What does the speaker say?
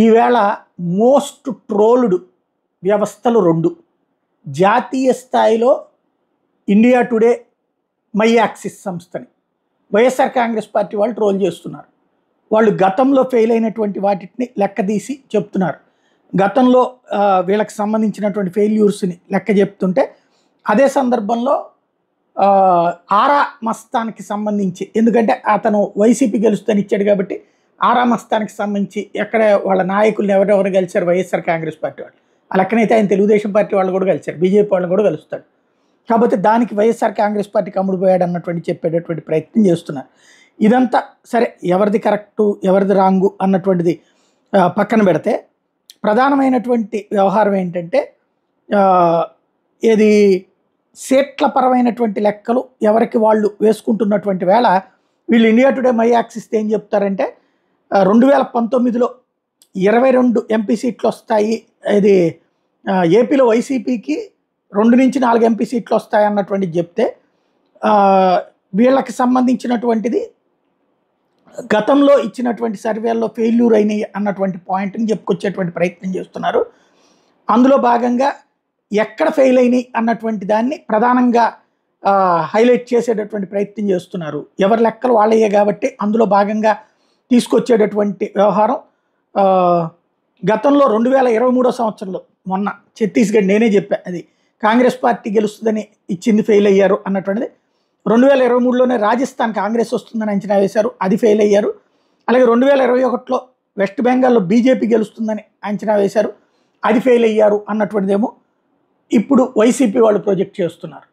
ఈవేళ most trolled వ్యవస్థలు రెండు. జాతీయ స్థాయిలో ఇండియా టుడే, మై యాక్సిస్ సంస్థని వైఎస్ఆర్ కాంగ్రెస్ పార్టీ వాళ్ళు ట్రోల్ చేస్తున్నారు. వాళ్ళు గతంలో ఫెయిల్ అయినటువంటి వాటిని లెక్కదీసి చెప్తున్నారు. గతంలో వీళ్ళకి సంబంధించినటువంటి ఫెయిల్యూర్స్ని లెక్క చెప్తుంటే, అదే సందర్భంలో ఆరా మస్తానికి సంబంధించి, ఎందుకంటే అతను వైసీపీ గెలుస్తుందని ఇచ్చాడు కాబట్టి ఆరా మస్తానికి సంబంధించి ఎక్కడ వాళ్ళ నాయకులను ఎవరెవరు గెలిచారు వైఎస్ఆర్ కాంగ్రెస్ పార్టీ వాళ్ళు, ఆ లెక్కనైతే ఆయన తెలుగుదేశం పార్టీ వాళ్ళు కూడా గెలిచారు, బీజేపీ వాళ్ళు కూడా గెలుస్తాడు. కాబట్టి దానికి వైఎస్ఆర్ కాంగ్రెస్ పార్టీకి అమ్ముడుపోయాడు అన్నటువంటి చెప్పేటటువంటి ప్రయత్నం చేస్తున్నారు. ఇదంతా సరే, ఎవరిది కరెక్టు ఎవరిది రాంగు అన్నటువంటిది పక్కన పెడితే, ప్రధానమైనటువంటి వ్యవహారం ఏంటంటే, ఏది సీట్ల పరమైనటువంటి లెక్కలు ఎవరికి వాళ్ళు వేసుకుంటున్నటువంటి వేళ వీళ్ళు ఇండియా టుడే మై యాక్సిస్ ఏం చెప్తారంటే, 2019లో 22 ఎంపీ సీట్లు వస్తాయి, ఇది ఏపీలో వైసీపీకి 2 నుంచి 4 ఎంపీ సీట్లు వస్తాయి అన్నటువంటిది చెప్తే, వీళ్ళకి సంబంధించినటువంటిది గతంలో ఇచ్చినటువంటి సర్వేల్లో ఫెయిల్యూర్ అయినాయి అన్నటువంటి పాయింట్ని చెప్పుకొచ్చేటువంటి ప్రయత్నం చేస్తున్నారు. అందులో భాగంగా ఎక్కడ ఫెయిల్ అయినాయి అన్నటువంటి దాన్ని ప్రధానంగా హైలైట్ చేసేటటువంటి ప్రయత్నం చేస్తున్నారు. ఎవరి లెక్కలు వాళ్ళయ్యే కాబట్టి అందులో భాగంగా తీసుకొచ్చేటటువంటి వ్యవహారం. గతంలో 2023 సంవత్సరంలో మొన్న ఛత్తీస్గఢ్, నేనే చెప్పా, అది కాంగ్రెస్ పార్టీ గెలుస్తుందని ఇచ్చింది, ఫెయిల్ అయ్యారు అన్నటువంటిది. 2023లోనే రాజస్థాన్ కాంగ్రెస్ వస్తుందని అంచనా వేశారు, అది ఫెయిల్ అయ్యారు. అలాగే 2021లో వెస్ట్ బెంగాల్లో బీజేపీ గెలుస్తుందని అంచనా వేశారు, అది ఫెయిల్ అయ్యారు అన్నటువంటిదేమో ఇప్పుడు వైసీపీ వాళ్ళు ప్రొజెక్ట్ చేస్తున్నారు.